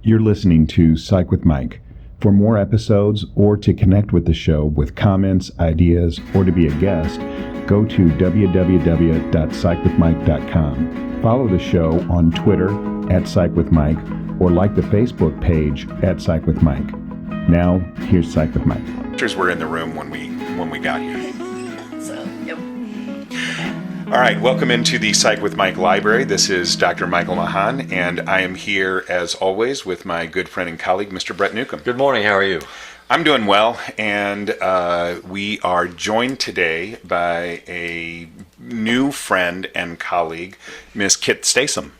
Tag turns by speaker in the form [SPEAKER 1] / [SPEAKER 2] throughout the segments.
[SPEAKER 1] You're listening to Psych with Mike. For more episodes or to connect with the show with comments, ideas, or to be a guest, go to www.psychwithmike.com. Follow the show on Twitter @PsychWithMike or like the Facebook page @PsychWithMike. Now, here's Psych with Mike.
[SPEAKER 2] Doctors were in the room when we got here.
[SPEAKER 3] So, yep.
[SPEAKER 2] All right, welcome into the Psych with Mike library. This is Dr. Michael Mahan, and I am here, as always, with my good friend and colleague, Mr. Brett Newcomb.
[SPEAKER 4] Good morning. How are you?
[SPEAKER 2] I'm doing well, and we are joined today by a new friend and colleague, Miss Keitt Stathem.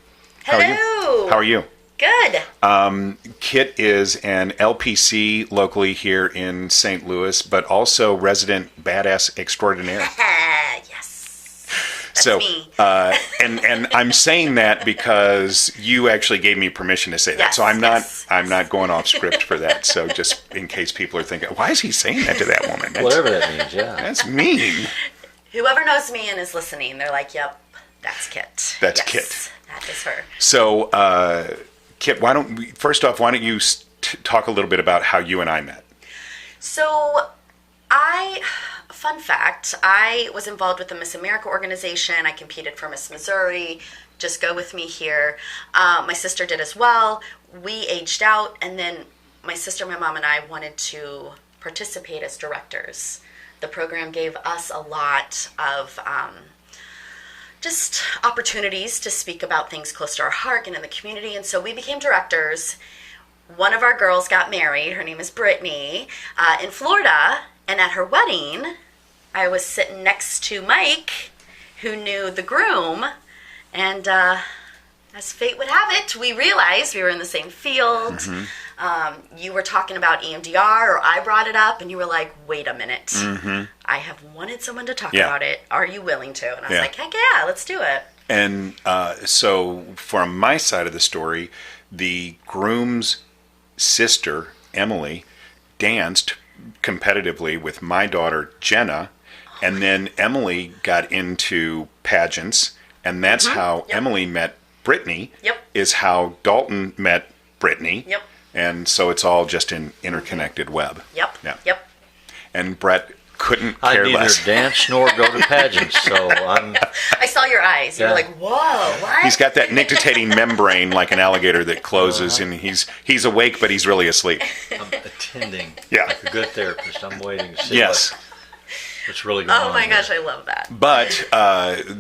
[SPEAKER 3] Hello.
[SPEAKER 2] How are you?
[SPEAKER 3] Good.
[SPEAKER 2] Keitt is an LPC locally here in St. Louis, but also resident badass extraordinaire.
[SPEAKER 3] Yes. That's me.
[SPEAKER 2] And I'm saying that because you actually gave me permission to say that.
[SPEAKER 3] Yes,
[SPEAKER 2] so I'm
[SPEAKER 3] yes.
[SPEAKER 2] not going off script for that. So just in case people are thinking, why is he saying that to that woman?
[SPEAKER 4] Whatever that means, yeah.
[SPEAKER 2] That's mean.
[SPEAKER 3] Whoever knows me and is listening, they're like, yep, that's Keitt.
[SPEAKER 2] That's
[SPEAKER 3] yes,
[SPEAKER 2] Keitt.
[SPEAKER 3] That is her.
[SPEAKER 2] So, Keitt, why don't you talk a little bit about how you and I met?
[SPEAKER 3] So, fun fact, I was involved with the Miss America organization. I competed for Miss Missouri. Just go with me here. My sister did as well. We aged out, and then my sister, my mom, and I wanted to participate as directors. The program gave us a lot of just opportunities to speak about things close to our heart and in the community, and so we became directors. One of our girls got married. Her name is Brittany, in Florida, and at her wedding, I was sitting next to Mike, who knew the groom, and as fate would have it, we realized we were in the same field.
[SPEAKER 2] Mm-hmm.
[SPEAKER 3] You were talking about EMDR, or I brought it up, and you were like, wait a minute.
[SPEAKER 2] Mm-hmm.
[SPEAKER 3] I have wanted someone to talk about it. Are you willing to? And I was like, heck yeah, let's do it.
[SPEAKER 2] And so from my side of the story, the groom's sister, Emily, danced competitively with my daughter, Jenna, and then Emily got into pageants, and that's how Emily met Brittany, is how Dalton met Brittany, and so it's all just an interconnected web.
[SPEAKER 3] Yep.
[SPEAKER 2] And Brett couldn't care less.
[SPEAKER 4] I neither dance nor go to pageants, so I'm...
[SPEAKER 3] I saw your eyes. You were like, whoa, what?
[SPEAKER 2] He's got that nictitating membrane like an alligator that closes, and he's awake, but he's really asleep.
[SPEAKER 4] I'm attending
[SPEAKER 2] like
[SPEAKER 4] a good therapist. I'm waiting to see what's really going on.
[SPEAKER 3] Oh my gosh, I love that.
[SPEAKER 2] But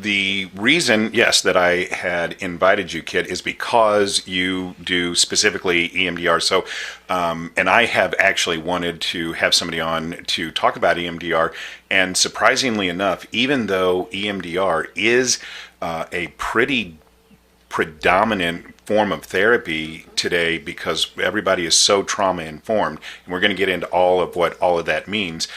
[SPEAKER 2] the reason, that I had invited you, Keitt, is because you do specifically EMDR. So, and I have actually wanted to have somebody on to talk about EMDR. And surprisingly enough, even though EMDR is a pretty predominant form of therapy today because everybody is so trauma informed, and we're going to get into all of what all of that means,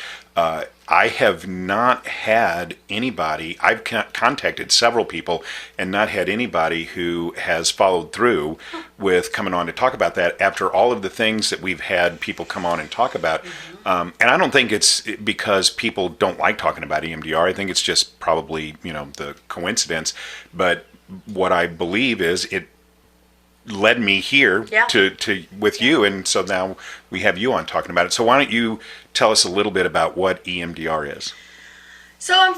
[SPEAKER 2] I have not had anybody, I've contacted several people and not had anybody who has followed through with coming on to talk about that after all of the things that we've had people come on and talk about. And I don't think it's because people don't like talking about EMDR. I think it's just probably, the coincidence. But what I believe is it led me here to with you, and so now we have you on talking about it. So why don't you tell us a little bit about what EMDR is?
[SPEAKER 3] So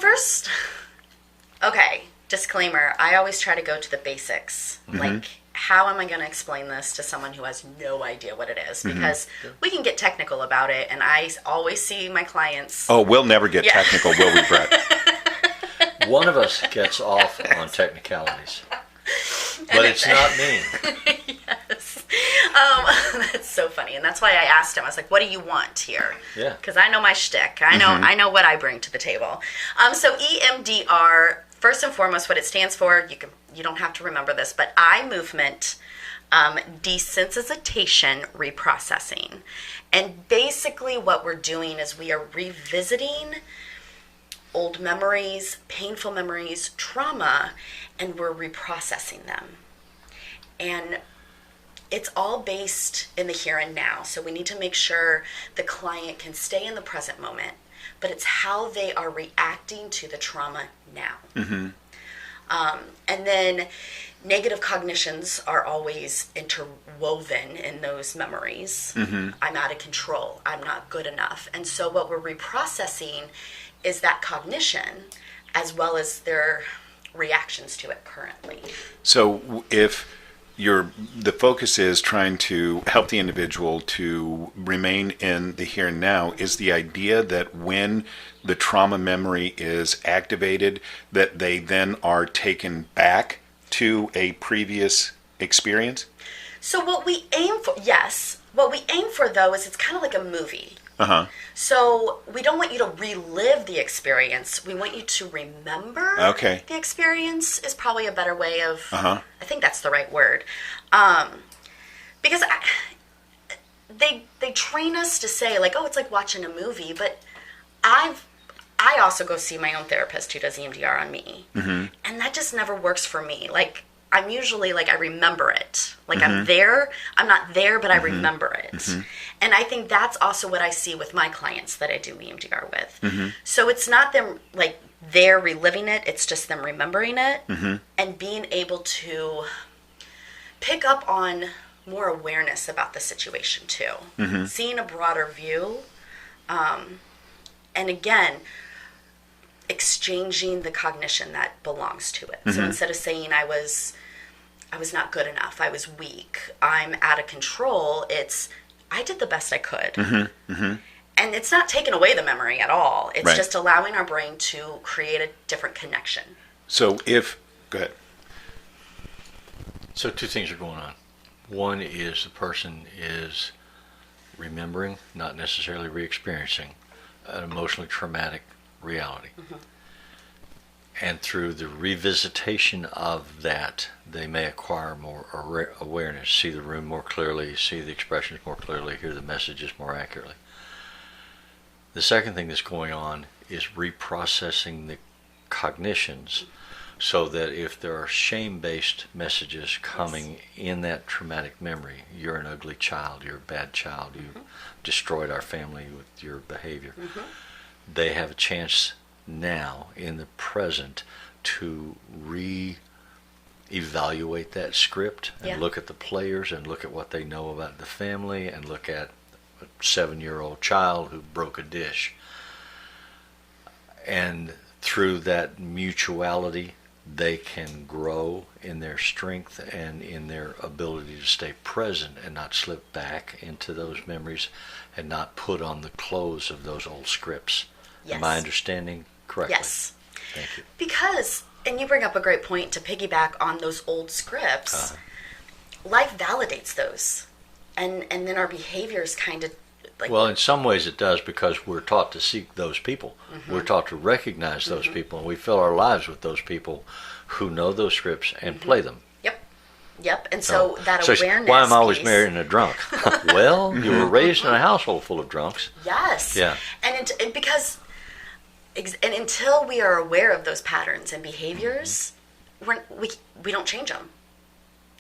[SPEAKER 3] disclaimer, I always try to go to the basics. Like, how am I going to explain this to someone who has no idea what it is? Because we can get technical about it, and I always see my clients...
[SPEAKER 2] Oh, we'll never get technical, will we, Brett?
[SPEAKER 4] One of us gets off on technicalities. But it's not me.
[SPEAKER 3] Yes. That's so funny. And that's why I asked him. I was like, what do you want here?
[SPEAKER 4] Yeah.
[SPEAKER 3] Because I know my shtick. I know what I bring to the table. So EMDR, first and foremost, what it stands for, you don't have to remember this, but eye movement desensitization reprocessing. And basically what we're doing is we are revisiting old memories, painful memories, trauma, and we're reprocessing them. And it's all based in the here and now. So we need to make sure the client can stay in the present moment, but it's how they are reacting to the trauma now. And then negative cognitions are always interwoven in those memories. I'm out of control. I'm not good enough. And so what we're reprocessing is that cognition as well as their reactions to it currently.
[SPEAKER 2] So if the focus is trying to help the individual to remain in the here and now, is the idea that when the trauma memory is activated, that they then are taken back to a previous experience?
[SPEAKER 3] So what we aim for, yes. What we aim for, though, is it's kind of like a movie. So we don't want you to relive the experience. We want you to remember the experience is probably a better way of, I think that's the right word. Because they train us to say, like, oh, it's like watching a movie. But I also go see my own therapist who does EMDR on me. And that just never works for me. Like, I'm usually like, I remember it. Like I'm not there, but I remember it. And I think that's also what I see with my clients that I do EMDR with. So it's not them like they're reliving it, it's just them remembering it and being able to pick up on more awareness about the situation too. Seeing a broader view. And again, exchanging the cognition that belongs to it. So instead of saying I was not good enough, I was weak, I'm out of control, it's I did the best I could. And it's not taking away the memory at all. It's just allowing our brain to create a different connection.
[SPEAKER 2] So go ahead.
[SPEAKER 4] So two things are going on. One is the person is remembering, not necessarily re-experiencing, an emotionally traumatic reality. And through the revisitation of that, they may acquire more awareness, see the room more clearly, see the expressions more clearly, hear the messages more accurately. The second thing that's going on is reprocessing the cognitions so that if there are shame-based messages coming in that traumatic memory, you're an ugly child, you're a bad child, you destroyed our family with your behavior, they have a chance now in the present to re-evaluate that script and look at the players and look at what they know about the family and look at a 7-year-old child who broke a dish. And through that mutuality, they can grow in their strength and in their ability to stay present and not slip back into those memories and not put on the clothes of those old scripts. Am I understanding correctly?
[SPEAKER 3] Yes.
[SPEAKER 4] Thank you.
[SPEAKER 3] Because, and you bring up a great point to piggyback on those old scripts, life validates those. And then our behaviors kind of like...
[SPEAKER 4] Well, in some ways it does because we're taught to seek those people. We're taught to recognize those people, and we fill our lives with those people who know those scripts and play them.
[SPEAKER 3] Yep, and so that awareness.
[SPEAKER 4] Why am I always marrying a drunk? Well, you were raised in a household full of drunks.
[SPEAKER 3] Yes.
[SPEAKER 4] Yeah.
[SPEAKER 3] And because, and until we are aware of those patterns and behaviors, we don't change them,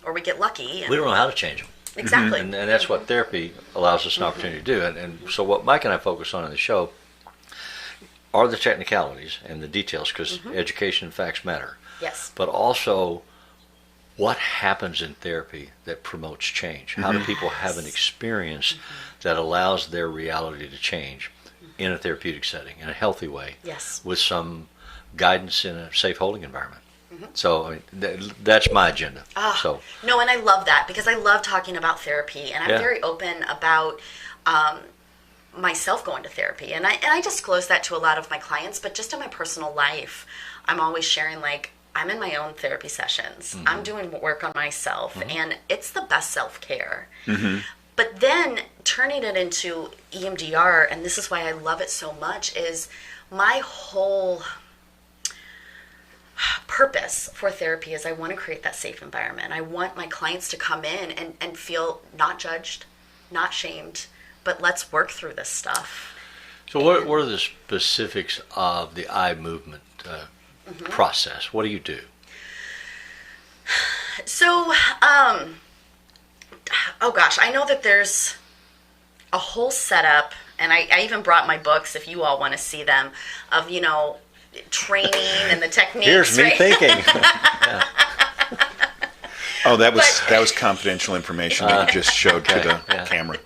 [SPEAKER 3] or we get lucky.
[SPEAKER 4] We don't know how to change them.
[SPEAKER 3] Exactly.
[SPEAKER 4] And that's what therapy allows us an opportunity to do. And so what Mike and I focus on in the show are the technicalities and the details, because education and facts matter.
[SPEAKER 3] Yes.
[SPEAKER 4] But also, what happens in therapy that promotes change? How do people have an experience that allows their reality to change in a therapeutic setting, in a healthy way, with some guidance in a safe holding environment? So I mean, that's my agenda.
[SPEAKER 3] No, and I love that because I love talking about therapy, and I'm very open about myself going to therapy, and I disclose that to a lot of my clients. But just in my personal life, I'm always sharing like, I'm in my own therapy sessions. I'm doing work on myself, and it's the best self-care. But then turning it into EMDR, and this is why I love it so much, is my whole purpose for therapy is I want to create that safe environment. I want my clients to come in and feel not judged, not shamed, but let's work through this stuff.
[SPEAKER 4] So what are the specifics of the eye movement process? What do you do?
[SPEAKER 3] So, oh gosh, I know that there's a whole setup, and I even brought my books if you all want to see them, of, training and the techniques.
[SPEAKER 4] Here's me
[SPEAKER 3] right?
[SPEAKER 4] thinking.
[SPEAKER 2] Oh, that was confidential information that you just showed to the camera.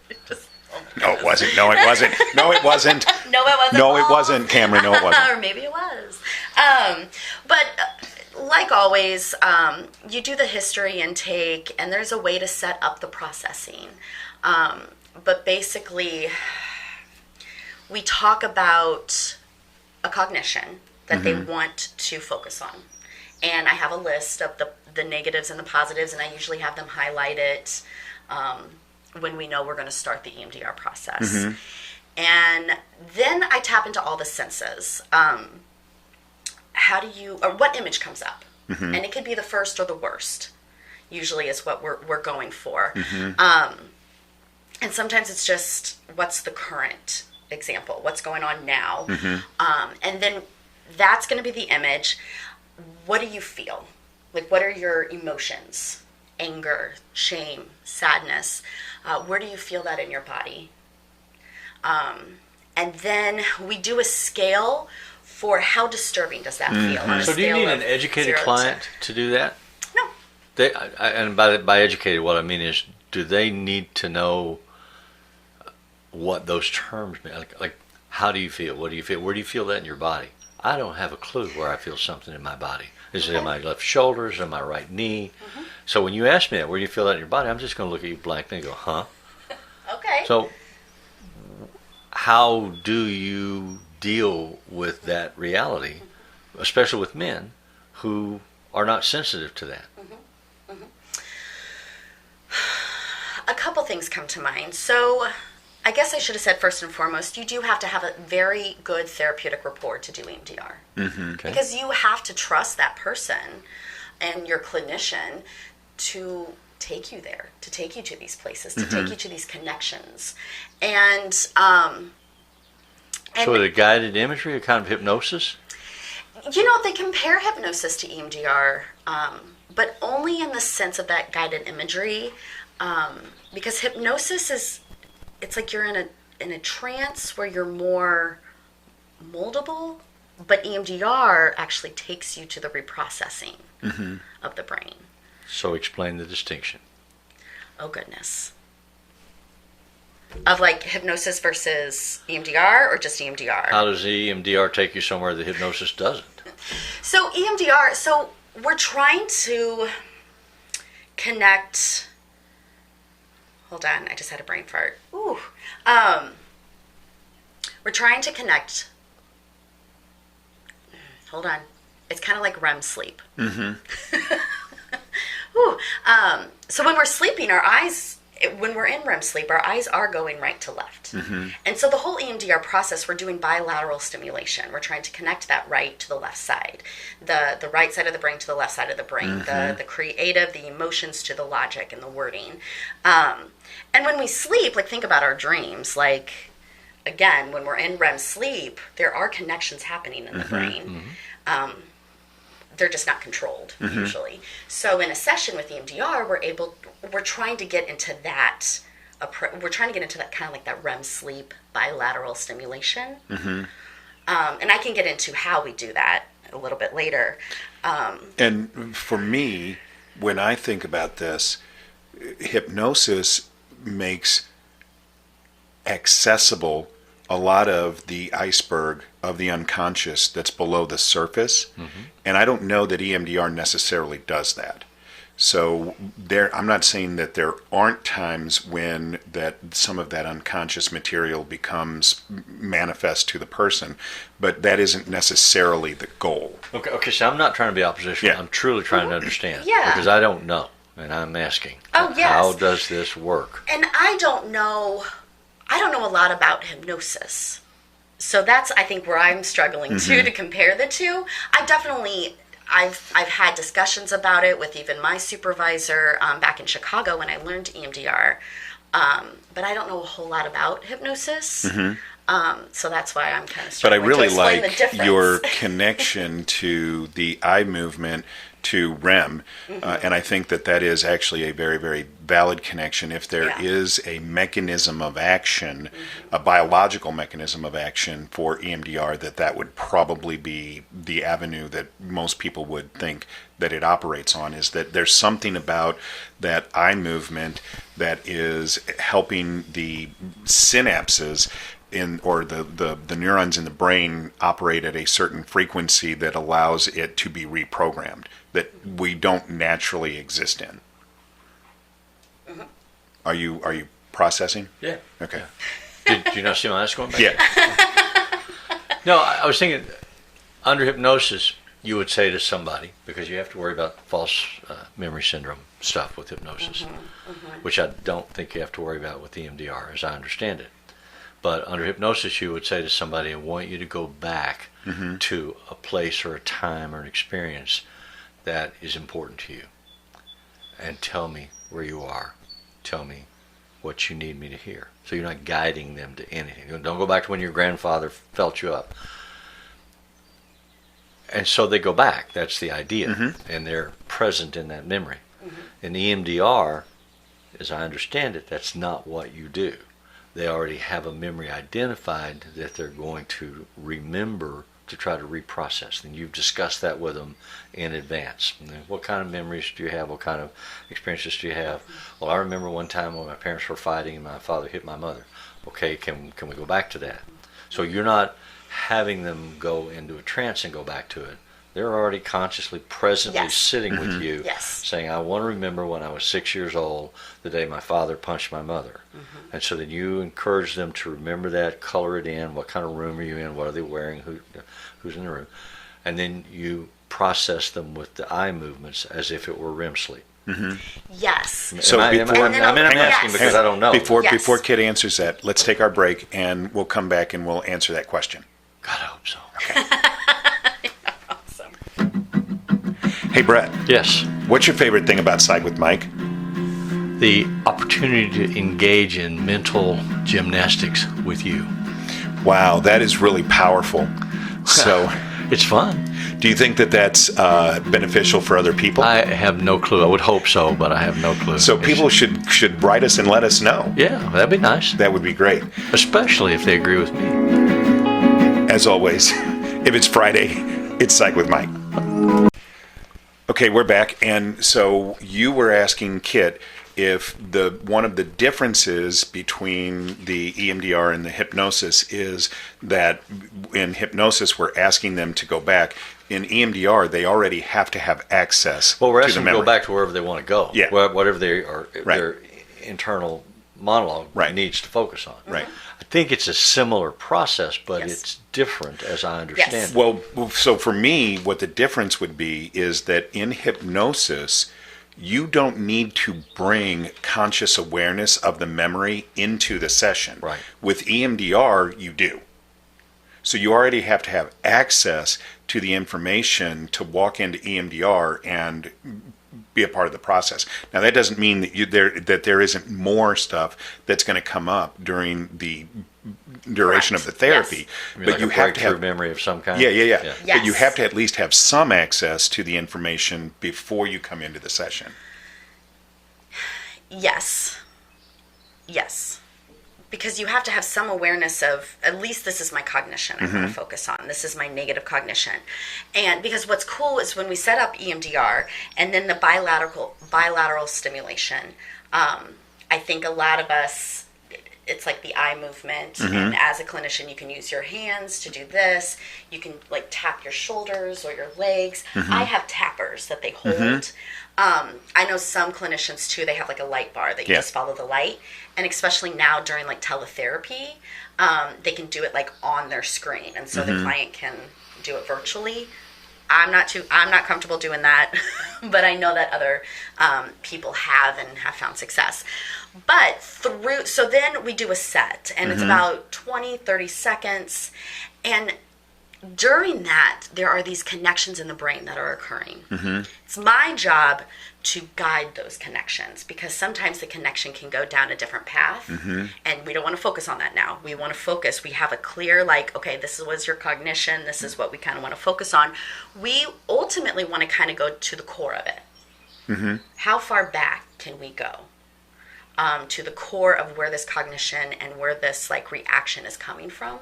[SPEAKER 2] No, it wasn't. No, it wasn't. No, it wasn't.
[SPEAKER 3] No, it wasn't.
[SPEAKER 2] No, it wasn't, Cameron. No, it wasn't.
[SPEAKER 3] Or maybe it was. But like always, you do the history intake, and there's a way to set up the processing. But basically, we talk about a cognition that they want to focus on. And I have a list of the negatives and the positives, and I usually have them highlighted when we know we're going to start the EMDR process. And then I tap into all the senses. What image comes up? And it could be the first or the worst, usually is what we're going for. And sometimes it's just, what's the current example? What's going on now? And then that's going to be the image. What do you feel? Like, what are your emotions? Anger, shame, sadness. Where do you feel that in your body? And then we do a scale for how disturbing does that feel. On a
[SPEAKER 4] So do you
[SPEAKER 3] scale
[SPEAKER 4] need
[SPEAKER 3] of
[SPEAKER 4] an educated
[SPEAKER 3] 0 to
[SPEAKER 4] client to do that?
[SPEAKER 3] No.
[SPEAKER 4] And by educated, what I mean is, do they need to know what those terms mean? Like, how do you feel? What do you feel? Where do you feel that in your body? I don't have a clue where I feel something in my body. Is it in my left shoulder? Is it in my right knee? So when you ask me that, where do you feel that in your body? I'm just going to look at you blankly and go, huh?
[SPEAKER 3] Okay.
[SPEAKER 4] So how do you deal with that reality, especially with men who are not sensitive to that?
[SPEAKER 3] A couple things come to mind. So I guess I should have said first and foremost, you do have to have a very good therapeutic rapport to do EMDR.
[SPEAKER 4] Okay.
[SPEAKER 3] Because you have to trust that person and your clinician to take you there, to take you to these places, to take you to these connections. And
[SPEAKER 4] So the guided imagery, a kind of hypnosis?
[SPEAKER 3] they compare hypnosis to EMDR, but only in the sense of that guided imagery, because hypnosis it's like you're in a trance where you're more moldable, but EMDR actually takes you to the reprocessing of the brain.
[SPEAKER 4] So explain the distinction.
[SPEAKER 3] Oh, goodness. Of like hypnosis versus EMDR, or just EMDR?
[SPEAKER 4] How does the EMDR take you somewhere that hypnosis doesn't?
[SPEAKER 3] So EMDR, we're trying to connect. Hold on, I just had a brain fart. Ooh. We're trying to connect. Hold on. It's kind of like REM sleep. Ooh. So when we're sleeping, when we're in REM sleep, our eyes are going right to left. And so the whole EMDR process, we're doing bilateral stimulation. We're trying to connect that right to the left side, the right side of the brain to the left side of the brain, the creative, the emotions to the logic and the wording. And when we sleep, like, think about our dreams. Like, again, when we're in REM sleep, there are connections happening in the brain. They're just not controlled usually. So in a session with EMDR, we're trying to get into that. We're trying to get into that kind of like that REM sleep bilateral stimulation. And I can get into how we do that a little bit later.
[SPEAKER 2] And for me, when I think about this, hypnosis makes accessible a lot of the iceberg of the unconscious that's below the surface. And I don't know that EMDR necessarily does that. So I'm not saying that there aren't times when that some of that unconscious material becomes manifest to the person, but that isn't necessarily the goal.
[SPEAKER 4] Okay, so I'm not trying to be oppositional.
[SPEAKER 2] Yeah.
[SPEAKER 4] I'm truly trying to understand.
[SPEAKER 3] Yeah.
[SPEAKER 4] Because I don't know, and I'm asking.
[SPEAKER 3] Oh, yes.
[SPEAKER 4] How does this work?
[SPEAKER 3] And I don't know a lot about hypnosis. So that's, I think, where I'm struggling to compare the two. I've had discussions about it with even my supervisor back in Chicago when I learned EMDR. But I don't know a whole lot about hypnosis. So that's why I'm kind of
[SPEAKER 2] But I
[SPEAKER 3] struggling
[SPEAKER 2] really
[SPEAKER 3] to explain
[SPEAKER 2] like
[SPEAKER 3] the difference.
[SPEAKER 2] your connection to the eye movement to REM, and I think that is actually a very, very valid connection. If there is a mechanism of action, a biological mechanism of action for EMDR, that would probably be the avenue that most people would think that it operates on, is that there's something about that eye movement that is helping the synapses or the neurons in the brain operate at a certain frequency that allows it to be reprogrammed, that we don't naturally exist in. Are you processing?
[SPEAKER 4] Yeah.
[SPEAKER 2] Okay.
[SPEAKER 4] Yeah. Did you not see my eyes going back?
[SPEAKER 2] Yeah.
[SPEAKER 4] No, I was thinking, under hypnosis, you would say to somebody, because you have to worry about false memory syndrome stuff with hypnosis, which I don't think you have to worry about with EMDR, as I understand it. But under hypnosis, you would say to somebody, I want you to go back to a place or a time or an experience that is important to you. And tell me where you are. Tell me what you need me to hear. So you're not guiding them to anything. Don't go back to when your grandfather felt you up. And so they go back. That's the idea. And they're present in that memory. In EMDR, as I understand it, that's not what you do. They already have a memory identified that they're going to remember to try to reprocess. And you've discussed that with them in advance. And then, what kind of memories do you have? What kind of experiences do you have? Well, I remember one time when my parents were fighting and my father hit my mother. Okay, can we go back to that? So you're not having them go into a trance and go back to it. They're already consciously, presently sitting with you, saying, I want to remember when I was 6 years old, the day my father punched my mother. And so then you encourage them to remember that, color it in, what kind of room are you in, what are they wearing, who's in the room. And then you process them with the eye movements as if it were REM sleep.
[SPEAKER 3] Yes.
[SPEAKER 2] So
[SPEAKER 4] I'm asking because I don't know.
[SPEAKER 2] Before Keitt answers that, let's take our break and we'll come back and we'll answer that question.
[SPEAKER 4] God, I hope so.
[SPEAKER 2] Okay. Hey, Brett.
[SPEAKER 4] Yes.
[SPEAKER 2] What's your favorite thing about Psych with Mike?
[SPEAKER 4] The opportunity to engage in mental gymnastics with you.
[SPEAKER 2] Wow, that is really powerful. So,
[SPEAKER 4] it's fun.
[SPEAKER 2] Do you think that that's beneficial for other people?
[SPEAKER 4] I have no clue. I would hope so, but I have no clue.
[SPEAKER 2] So people should write us and let us know.
[SPEAKER 4] Yeah, that'd be nice.
[SPEAKER 2] That would be great.
[SPEAKER 4] Especially if they agree with me.
[SPEAKER 2] As always, if it's Friday, it's Psych with Mike. Okay, we're back, and so you were asking Keitt if one of the differences between the EMDR and the hypnosis is that in hypnosis we're asking them to go back. In EMDR, they already have to have access
[SPEAKER 4] well, we're
[SPEAKER 2] to
[SPEAKER 4] asking
[SPEAKER 2] the
[SPEAKER 4] them to
[SPEAKER 2] memory.
[SPEAKER 4] go back to wherever they want to go.
[SPEAKER 2] Yeah.
[SPEAKER 4] Whatever their internal monologue needs to focus on.
[SPEAKER 2] Right.
[SPEAKER 4] I think it's a similar process, but it's different as I understand it.
[SPEAKER 2] Well, so for me, what the difference would be is that in hypnosis, you don't need to bring conscious awareness of the memory into the session.
[SPEAKER 4] Right.
[SPEAKER 2] With EMDR, you do. So you already have to have access to the information to walk into EMDR and be a part of the process. Now, that doesn't mean that there isn't more stuff that's going to come up during the duration of the therapy.
[SPEAKER 4] But
[SPEAKER 2] But you have to have
[SPEAKER 4] memory of some kind.
[SPEAKER 2] Yeah.
[SPEAKER 3] Yes.
[SPEAKER 2] But you have to at least have some access to the information before you come into the session.
[SPEAKER 3] Yes. Because you have to have some awareness of, at least this is my cognition I'm going to focus on. This is my negative cognition. And because what's cool is when we set up EMDR and then the bilateral stimulation, I think a lot of us, it's like the eye movement. And as a clinician, you can use your hands to do this. You can like tap your shoulders or your legs. I have tappers that they hold. I know some clinicians too, they have like a light bar that you just follow the light. And especially now during like teletherapy, they can do it like on their screen. And so the client can do it virtually. I'm not comfortable doing that, but I know that other people have and have found success. But so then we do a set and it's about 20, 30 seconds. And during that, there are these connections in the brain that are occurring. It's my job to guide those connections, because sometimes the connection can go down a different path, and we don't want to focus on that now. We want to focus. We have a clear, like, okay, this was your cognition. This is what we kind of want to focus on. We ultimately want to kind of go to the core of it. How far back can we go to the core of where this cognition and where this like reaction is coming from,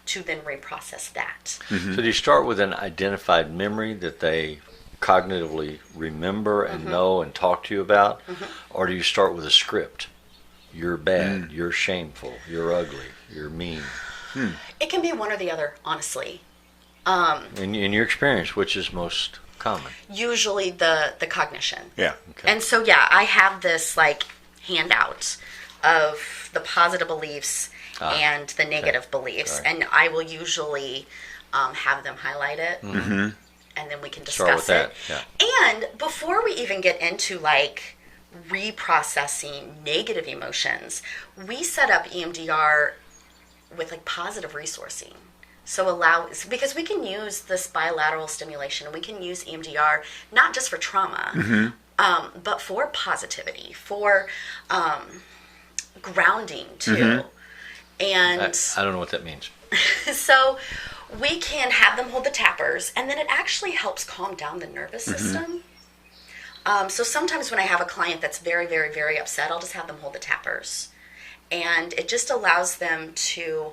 [SPEAKER 3] to then reprocess that.
[SPEAKER 4] So do you start with an identified memory that they cognitively remember and know and talk to you about, or do you start with a script? You're bad, you're shameful, you're ugly, you're mean.
[SPEAKER 3] It can be one or the other, honestly.
[SPEAKER 4] In your experience, which is most common?
[SPEAKER 3] Usually the cognition.
[SPEAKER 2] Yeah.
[SPEAKER 4] Okay.
[SPEAKER 3] And so, yeah, I have this like handout of the positive beliefs and the negative beliefs,
[SPEAKER 4] Sorry.
[SPEAKER 3] and I will usually have them highlight it, and then we can
[SPEAKER 4] Start with
[SPEAKER 3] discuss
[SPEAKER 4] that.
[SPEAKER 3] it.
[SPEAKER 4] Yeah.
[SPEAKER 3] And before we even get into like reprocessing negative emotions, we set up EMDR with like positive resourcing. So because we can use this bilateral stimulation, we can use EMDR not just for trauma, but for positivity, for grounding too. And
[SPEAKER 4] I don't know what that means.
[SPEAKER 3] so we can have them hold the tappers, and then it actually helps calm down the nervous system. So sometimes when I have a client that's very, very, very upset, I'll just have them hold the tappers. And it just allows them to,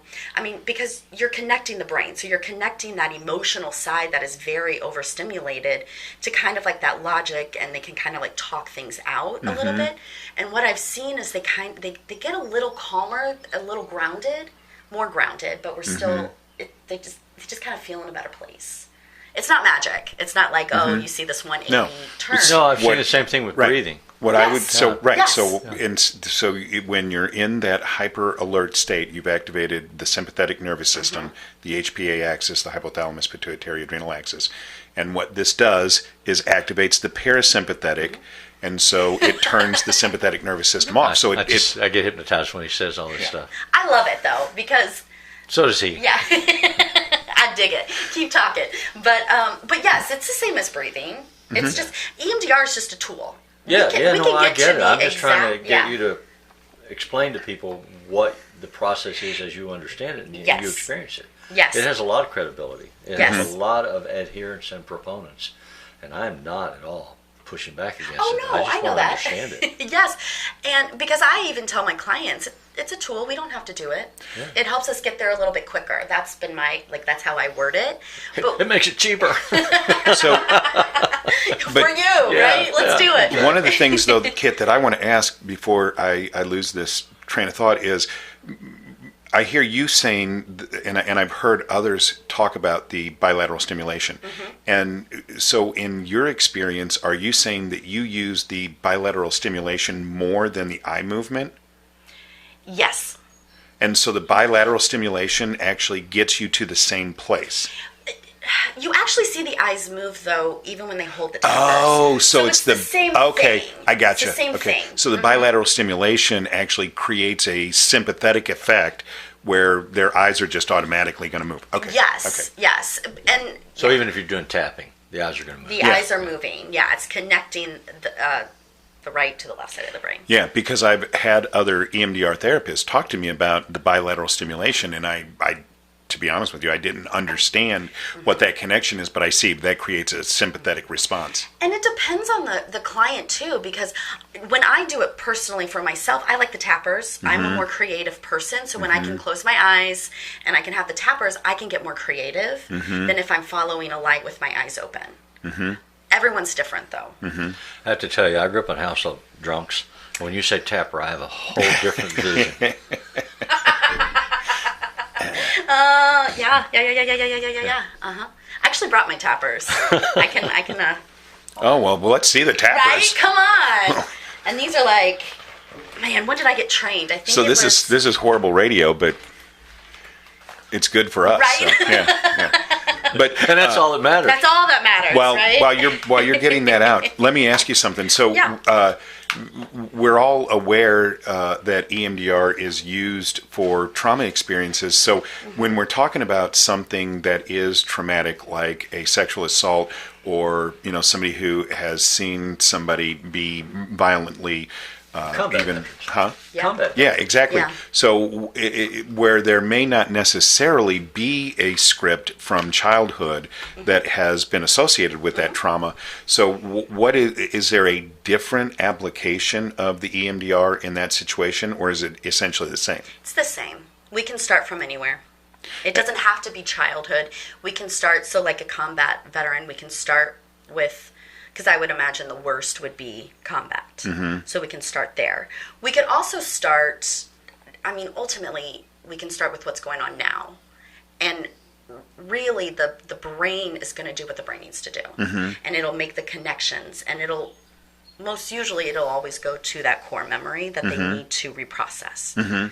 [SPEAKER 3] because you're connecting the brain. So you're connecting that emotional side that is very overstimulated to kind of like that logic, and they can kind of like talk things out a little bit. And what I've seen is they get a little calmer, a little grounded, more grounded, but we're still, they just kind of feel in a better place. It's not magic. It's not like, oh, you see this 180 turn.
[SPEAKER 4] No, I've seen the same thing with breathing.
[SPEAKER 2] What I would
[SPEAKER 3] Yes.
[SPEAKER 2] so when you're in that hyper alert state, you've activated the sympathetic nervous system, the HPA axis, the hypothalamus pituitary adrenal axis, and what this does is activates the parasympathetic, and so it turns the sympathetic nervous system off. So
[SPEAKER 4] I get hypnotized when he says all this stuff.
[SPEAKER 3] I love it though, because
[SPEAKER 4] So does he.
[SPEAKER 3] yeah, I dig it. Keep talking, but yes, it's the same as breathing. It's just EMDR is just a tool.
[SPEAKER 4] I get it. I'm just
[SPEAKER 3] exact,
[SPEAKER 4] trying to get you to explain to people what the process is as you understand it and you experience it.
[SPEAKER 3] Yes.
[SPEAKER 4] It has a lot of credibility. It
[SPEAKER 3] Yes.
[SPEAKER 4] has a lot of adherents and proponents. And I'm not at all pushing back against it.
[SPEAKER 3] Oh no,
[SPEAKER 4] I just
[SPEAKER 3] I know
[SPEAKER 4] want to
[SPEAKER 3] that.
[SPEAKER 4] understand it.
[SPEAKER 3] Yes, and because I even tell my clients, it's a tool. We don't have to do it.
[SPEAKER 4] Yeah.
[SPEAKER 3] It helps us get there a little bit quicker. That's been that's how I word it. But
[SPEAKER 4] It makes it cheaper.
[SPEAKER 2] So,
[SPEAKER 3] for you, right? Let's do it.
[SPEAKER 2] one of the things, though, Keitt, that I want to ask before I lose this train of thought is, I hear you saying, and I've heard others talk about the bilateral stimulation. And so in your experience, are you saying that you use the bilateral stimulation more than the eye movement?
[SPEAKER 3] Yes.
[SPEAKER 2] And so the bilateral stimulation actually gets you to the same place.
[SPEAKER 3] You actually see the eyes move, though, even when they hold the tappers.
[SPEAKER 2] Oh, so it's
[SPEAKER 3] the same
[SPEAKER 2] okay,
[SPEAKER 3] thing.
[SPEAKER 2] I gotcha.
[SPEAKER 3] It's the same
[SPEAKER 2] okay.
[SPEAKER 3] thing.
[SPEAKER 2] So the bilateral stimulation actually creates a sympathetic effect where their eyes are just automatically going to move. Okay.
[SPEAKER 3] Yes,
[SPEAKER 2] Okay.
[SPEAKER 3] yes. And
[SPEAKER 4] So even if you're doing tapping, the eyes are going to move.
[SPEAKER 3] the eyes are moving. Yeah, it's connecting the right to the left side of the brain.
[SPEAKER 2] Yeah, because I've had other EMDR therapists talk to me about the bilateral stimulation, and I to be honest with you, I didn't understand what that connection is, but I see that creates a sympathetic response.
[SPEAKER 3] And it depends on the client too, because when I do it personally for myself, I like the tappers. I'm a more creative person, so when I can close my eyes and I can have the tappers, I can get more creative than if I'm following a light with my eyes open. Everyone's different though.
[SPEAKER 4] I have to tell you, I grew up in a house of drunks. When you say tapper, I have a whole different vision.
[SPEAKER 3] Yeah. I actually brought my tappers. I can.
[SPEAKER 2] Oh, well, let's see the tappers.
[SPEAKER 3] Right? Come on. And these are like, man, when did I get trained? I think
[SPEAKER 2] So this is horrible radio, but it's good for us.
[SPEAKER 3] Right?
[SPEAKER 2] So, yeah. But
[SPEAKER 4] And that's all that matters.
[SPEAKER 3] That's all that matters,
[SPEAKER 2] Well,
[SPEAKER 3] right?
[SPEAKER 2] while you're getting that out, let me ask you something. So,
[SPEAKER 3] Yeah.
[SPEAKER 2] we're all aware that EMDR is used for trauma experiences. So when we're talking about something that is traumatic, like a sexual assault, or somebody who has seen somebody be violently
[SPEAKER 4] Combat veterans.
[SPEAKER 3] Yeah.
[SPEAKER 4] Combat.
[SPEAKER 2] Yeah, exactly.
[SPEAKER 3] Yeah.
[SPEAKER 2] So where there may not necessarily be a script from childhood that has been associated with that trauma. So what is there a different application of the EMDR in that situation, or is it essentially the same?
[SPEAKER 3] It's the same. We can start from anywhere. It doesn't have to be childhood. We can start, so like a combat veteran, we can start with, because I would imagine the worst would be combat. So we can start there. We could also start, ultimately, we can start with what's going on now. And really, the brain is going to do what the brain needs to do. And it'll make the connections, and most usually, it'll always go to that core memory that they need to reprocess.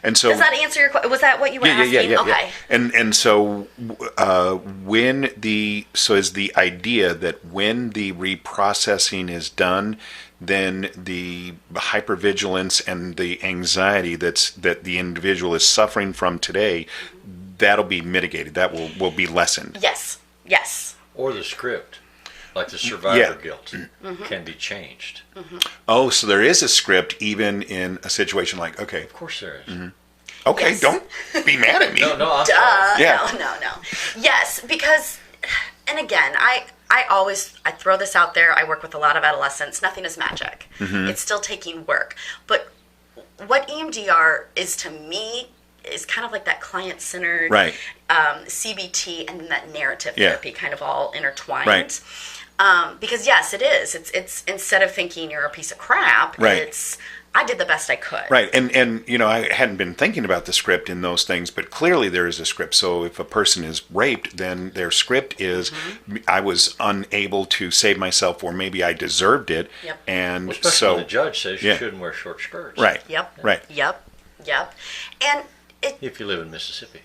[SPEAKER 2] And so,
[SPEAKER 3] does that answer your question? Was that what you were asking?
[SPEAKER 2] Yeah.
[SPEAKER 3] Okay.
[SPEAKER 2] And so, is the idea that when the reprocessing is done, then the hypervigilance and the anxiety that the individual is suffering from today, that'll be mitigated. That will be lessened.
[SPEAKER 3] Yes.
[SPEAKER 4] Or the script, like the survivor guilt, can be changed.
[SPEAKER 2] Oh, so there is a script even in a situation like, okay.
[SPEAKER 4] Of course there is.
[SPEAKER 2] Okay,
[SPEAKER 3] Yes.
[SPEAKER 2] don't be mad at me.
[SPEAKER 4] No, I'm
[SPEAKER 3] Duh.
[SPEAKER 4] sorry.
[SPEAKER 2] Yeah.
[SPEAKER 3] No. Yes, because, and again, I throw this out there. I work with a lot of adolescents. Nothing is magic. It's still taking work. But what EMDR is to me is kind of like that client-centered
[SPEAKER 2] Right.
[SPEAKER 3] CBT and that narrative therapy kind of all intertwined.
[SPEAKER 2] Right.
[SPEAKER 3] Because yes, it is. It's instead of thinking you're a piece of crap,
[SPEAKER 2] Right.
[SPEAKER 3] it's I did the best I could.
[SPEAKER 2] Right, and I hadn't been thinking about the script in those things, but clearly there is a script. So if a person is raped, then their script is, I was unable to save myself, or maybe I deserved it.
[SPEAKER 3] Yep.
[SPEAKER 2] And
[SPEAKER 4] Especially
[SPEAKER 2] so
[SPEAKER 4] when the judge says you shouldn't wear short skirts.
[SPEAKER 2] Right.
[SPEAKER 3] Yep.
[SPEAKER 2] Right.
[SPEAKER 3] Yep. And
[SPEAKER 4] If you live in Mississippi.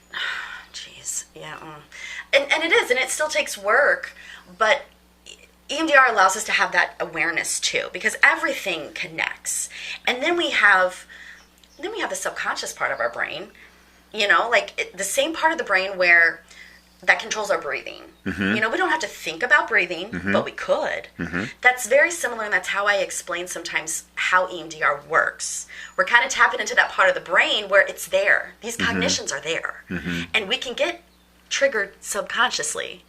[SPEAKER 3] jeez, yeah. And it is, and it still takes work, but EMDR allows us to have that awareness too, because everything connects. And then we have the subconscious part of our brain, the same part of the brain where that controls our breathing. We don't have to think about breathing, but we could. That's very similar, and that's how I explain sometimes how EMDR works. We're kind of tapping into that part of the brain where it's there. These cognitions are there, and we can get triggered subconsciously.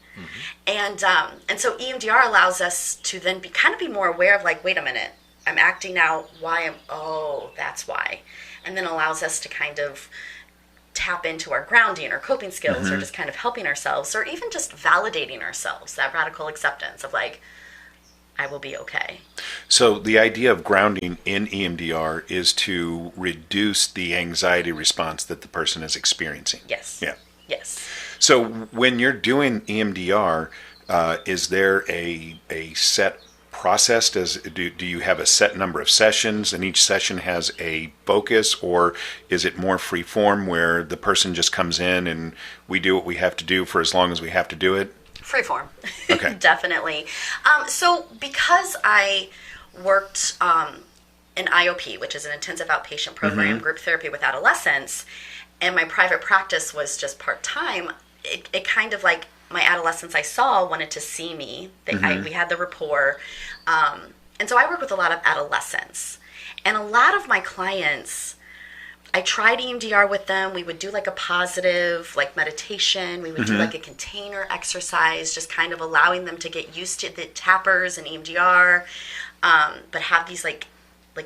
[SPEAKER 3] And so EMDR allows us to then be more aware of, like, wait a minute, I'm acting out, that's why. And then allows us to kind of tap into our grounding or coping skills, or just kind of helping ourselves, or even just validating ourselves, that radical acceptance of, like, I will be okay.
[SPEAKER 2] So the idea of grounding in EMDR is to reduce the anxiety response that the person is experiencing.
[SPEAKER 3] Yes.
[SPEAKER 2] Yeah.
[SPEAKER 3] Yes.
[SPEAKER 2] So when you're doing EMDR, is there a set process? Do you have a set number of sessions, and each session has a focus, or is it more free form where the person just comes in and we do what we have to do for as long as we have to do it?
[SPEAKER 3] Freeform.
[SPEAKER 2] Okay.
[SPEAKER 3] Definitely. So because I worked in IOP, which is an intensive outpatient program, group therapy with adolescents, and my private practice was just part-time, it kind of like my adolescents I saw wanted to see me. We had the rapport. And so I work with a lot of adolescents. And a lot of my clients, I tried EMDR with them. We would do like a positive, like meditation. We would do like a container exercise, just kind of allowing them to get used to the tappers and EMDR, but have these like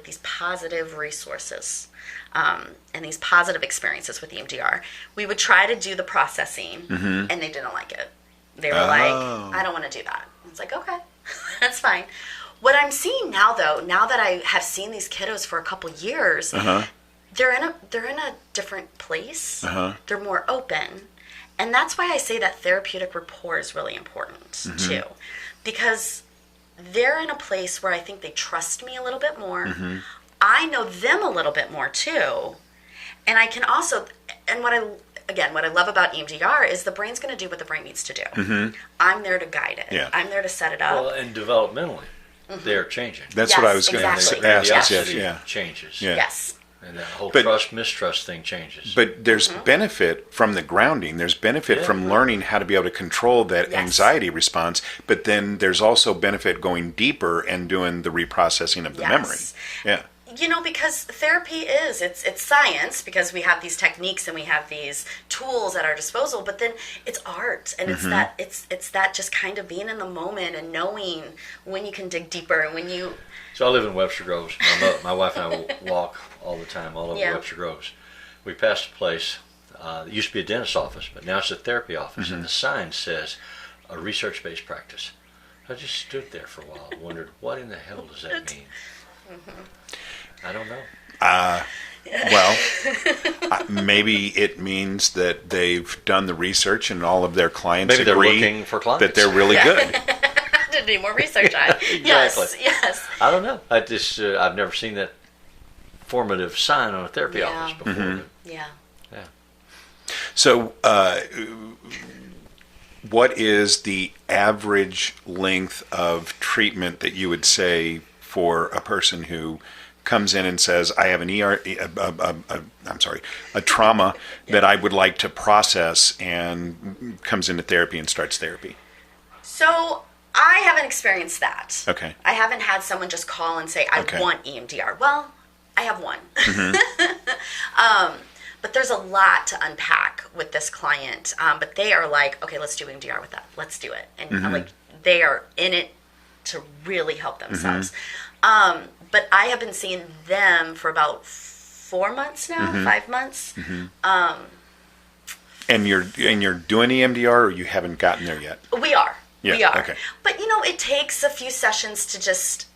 [SPEAKER 3] these positive resources and these positive experiences with EMDR. We would try to do the processing, and they didn't like it. They were like, I don't want to do that. It's like, okay, that's fine. What I'm seeing now, though, now that I have seen these kiddos for a couple years, they're in a different place. They're more open, and that's why I say that therapeutic rapport is really important too, because they're in a place where I think they trust me a little bit more. I know them a little bit more too, and I can also, and what I love about EMDR is the brain's going to do what the brain needs to do. I'm there to guide it.
[SPEAKER 2] Yeah.
[SPEAKER 3] I'm there to set it up.
[SPEAKER 4] Well, and developmentally, they're changing.
[SPEAKER 2] That's
[SPEAKER 3] Yes,
[SPEAKER 2] what I was going
[SPEAKER 3] exactly.
[SPEAKER 2] to ask.
[SPEAKER 3] Yes.
[SPEAKER 2] Yes, yeah.
[SPEAKER 4] Changes.
[SPEAKER 2] Yeah.
[SPEAKER 3] Yes.
[SPEAKER 4] And that whole
[SPEAKER 2] But-
[SPEAKER 4] trust-mistrust thing changes.
[SPEAKER 2] But there's benefit from the grounding. There's benefit from learning how to be able to control that
[SPEAKER 3] Yes.
[SPEAKER 2] anxiety response. But then there's also benefit going deeper and doing the reprocessing of the
[SPEAKER 3] Yes.
[SPEAKER 2] memory. Yeah.
[SPEAKER 3] You know, because therapy it's science, because we have these techniques and we have these tools at our disposal, but then it's art, and it's that just kind of being in the moment and knowing when you can dig deeper and when you
[SPEAKER 4] So I live in Webster Groves. My wife and I will walk all the time all over
[SPEAKER 3] Yeah.
[SPEAKER 4] Webster Groves. We passed a place, it used to be a dentist's office, but now it's a therapy office, and the sign says a research-based practice. I just stood there for a while and wondered, what in the hell does that mean? I don't know.
[SPEAKER 2] Well, maybe it means that they've done the research and all of their clients
[SPEAKER 4] Maybe they're
[SPEAKER 2] agree
[SPEAKER 4] looking for clients.
[SPEAKER 2] that they're really good.
[SPEAKER 3] to do more research on.
[SPEAKER 4] Exactly.
[SPEAKER 3] Yes.
[SPEAKER 4] I don't know. I've never seen that formative sign on a therapy
[SPEAKER 3] Yeah.
[SPEAKER 4] office before.
[SPEAKER 3] Yeah.
[SPEAKER 4] Yeah.
[SPEAKER 2] So, what is the average length of treatment that you would say for a person who comes in and says, "I have an a trauma that I would like to process," and comes into therapy and starts therapy?
[SPEAKER 3] So I haven't experienced that.
[SPEAKER 2] Okay.
[SPEAKER 3] I haven't had someone just call and say, I
[SPEAKER 2] Okay.
[SPEAKER 3] want EMDR. Well, I have one.
[SPEAKER 2] Mm-hmm.
[SPEAKER 3] But there's a lot to unpack with this client. But they are like, okay, let's do EMDR with that. Let's do it. And
[SPEAKER 2] Mm-hmm.
[SPEAKER 3] like, they are in it to really help themselves.
[SPEAKER 2] Mm-hmm.
[SPEAKER 3] But I have been seeing them for about 4 months now,
[SPEAKER 2] Mm-hmm.
[SPEAKER 3] 5 months.
[SPEAKER 2] And you're doing EMDR, or you haven't gotten there yet?
[SPEAKER 3] We are.
[SPEAKER 2] Yeah,
[SPEAKER 3] We are.
[SPEAKER 2] okay.
[SPEAKER 3] But, you know, it takes a few sessions to just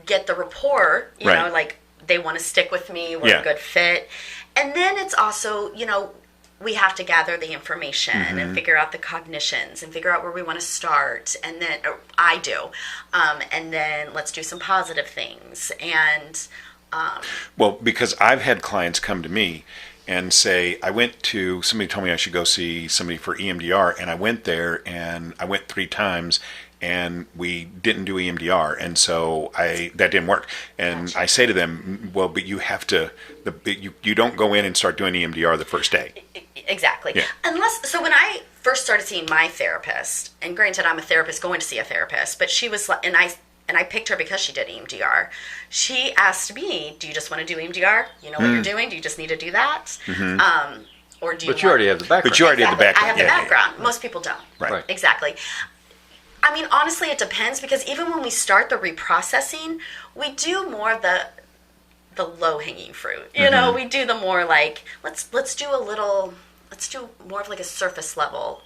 [SPEAKER 3] get the rapport. You
[SPEAKER 2] Right.
[SPEAKER 3] know, like, they want to stick with me. We're
[SPEAKER 2] Yeah.
[SPEAKER 3] a good fit. And then it's also, you know, we have to gather the information
[SPEAKER 2] Mm-hmm.
[SPEAKER 3] and figure out the cognitions and figure out where we want to start. And then, or I do. And then let's do some positive things. And,
[SPEAKER 2] Well, because I've had clients come to me and say, somebody told me I should go see somebody for EMDR, and I went there, and I went 3 times, and we didn't do EMDR, and so that didn't work. And
[SPEAKER 3] Gotcha.
[SPEAKER 2] I say to them, well, but you have to, you don't go in and start doing EMDR the first day.
[SPEAKER 3] exactly.
[SPEAKER 2] Yeah.
[SPEAKER 3] So when I first started seeing my therapist, and granted I'm a therapist going to see a therapist, but she was, and I picked her because she did EMDR. She asked me, do you just want to do EMDR? You know what you're doing? Do you just need to do that? Or do you
[SPEAKER 4] But you already have the background.
[SPEAKER 2] But you already have the
[SPEAKER 3] Exactly.
[SPEAKER 2] background.
[SPEAKER 3] I have the
[SPEAKER 2] Yeah, yeah,
[SPEAKER 3] background. Most people don't.
[SPEAKER 2] Right.
[SPEAKER 4] Right.
[SPEAKER 3] Exactly. I mean, honestly, it depends, because even when we start the reprocessing, we do more of the low-hanging fruit. You know, we do the more like, let's do more of like a surface level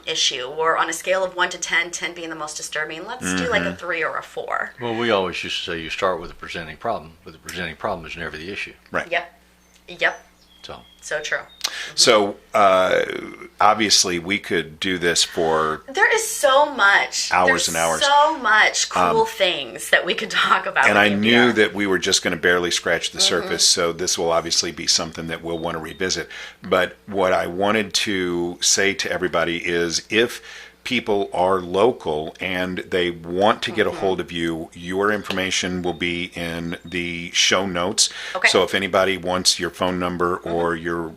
[SPEAKER 3] issue, or on a scale of 1 to 10, 10 being the most disturbing, let's do like a 3 or a 4.
[SPEAKER 4] Well, we always used to say you start with a presenting problem, but the presenting problem is never the issue.
[SPEAKER 2] Right.
[SPEAKER 3] Yep.
[SPEAKER 4] So
[SPEAKER 3] So true.
[SPEAKER 2] So obviously we could do this for
[SPEAKER 3] There is so much.
[SPEAKER 2] Hours
[SPEAKER 3] There's
[SPEAKER 2] and hours.
[SPEAKER 3] so much cool things that we could talk about.
[SPEAKER 2] and
[SPEAKER 3] with
[SPEAKER 2] I knew
[SPEAKER 3] EMDR.
[SPEAKER 2] that we were just going to barely scratch the surface, so this will obviously be something that we'll want to revisit. But what I wanted to say to everybody is, if people are local and they want to get a hold of you, your information will be in the show notes.
[SPEAKER 3] Okay.
[SPEAKER 2] So if anybody wants your phone number or your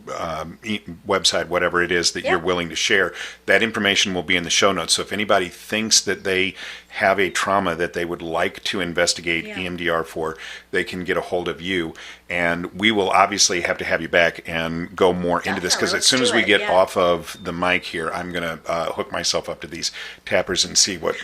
[SPEAKER 2] website, whatever it is that
[SPEAKER 3] Yeah.
[SPEAKER 2] you're willing to share, that information will be in the show notes. So if anybody thinks that they have a trauma that they would like to investigate
[SPEAKER 3] Yeah.
[SPEAKER 2] EMDR for, they can get a hold of you. And we will obviously have to have you back and go more into this, because
[SPEAKER 3] Definitely.
[SPEAKER 2] as soon
[SPEAKER 3] Let's
[SPEAKER 2] as
[SPEAKER 3] do
[SPEAKER 2] we
[SPEAKER 3] it,
[SPEAKER 2] get
[SPEAKER 3] yeah.
[SPEAKER 2] off of the mic here, I'm going to hook myself up to these tappers and see what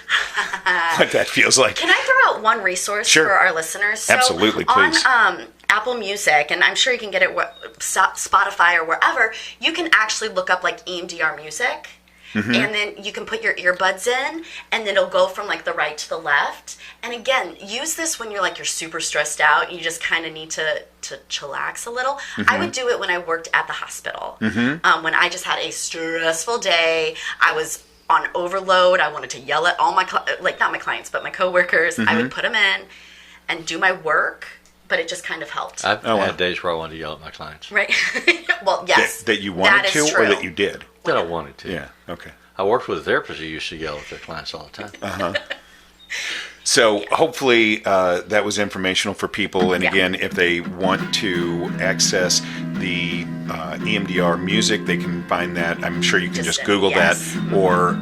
[SPEAKER 2] that feels like.
[SPEAKER 3] Can I throw out one resource
[SPEAKER 2] Sure.
[SPEAKER 3] for our listeners? So
[SPEAKER 2] Absolutely, please.
[SPEAKER 3] On Apple Music, and I'm sure you can get it Spotify or wherever, you can actually look up like EMDR music.
[SPEAKER 2] Mm-hmm.
[SPEAKER 3] And then you can put your earbuds in, and then it'll go from like the right to the left. And again, use this when you're super stressed out. You just kind of need to chillax a little.
[SPEAKER 2] Mm-hmm.
[SPEAKER 3] I would do it when I worked at the hospital. When I just had a stressful day, I was on overload. I wanted to yell at all my not my clients, but my coworkers. I would put them in and do my work, but it just kind of helped.
[SPEAKER 4] I've
[SPEAKER 2] wow.
[SPEAKER 4] had days where I wanted to yell at my clients.
[SPEAKER 3] Right? Well, yes.
[SPEAKER 2] That you wanted
[SPEAKER 3] that
[SPEAKER 2] to,
[SPEAKER 3] is
[SPEAKER 2] or
[SPEAKER 3] true.
[SPEAKER 2] that you did?
[SPEAKER 4] That I wanted to.
[SPEAKER 2] Yeah, okay.
[SPEAKER 4] I worked with a therapist who used to yell at their clients all the time.
[SPEAKER 2] So hopefully that was informational for people. And
[SPEAKER 3] Yeah.
[SPEAKER 2] again, if they want to access the EMDR music, they can find that. I'm sure you can just Google
[SPEAKER 3] yes.
[SPEAKER 2] that. Or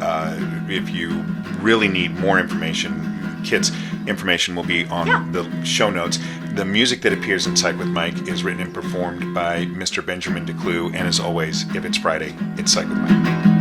[SPEAKER 2] if you really need more information, Keitt's information will be on the show notes. The music that appears in Psych with Mike is written and performed by Mr. Benjamin Declue. And as always, if it's Friday, it's Psych with Mike.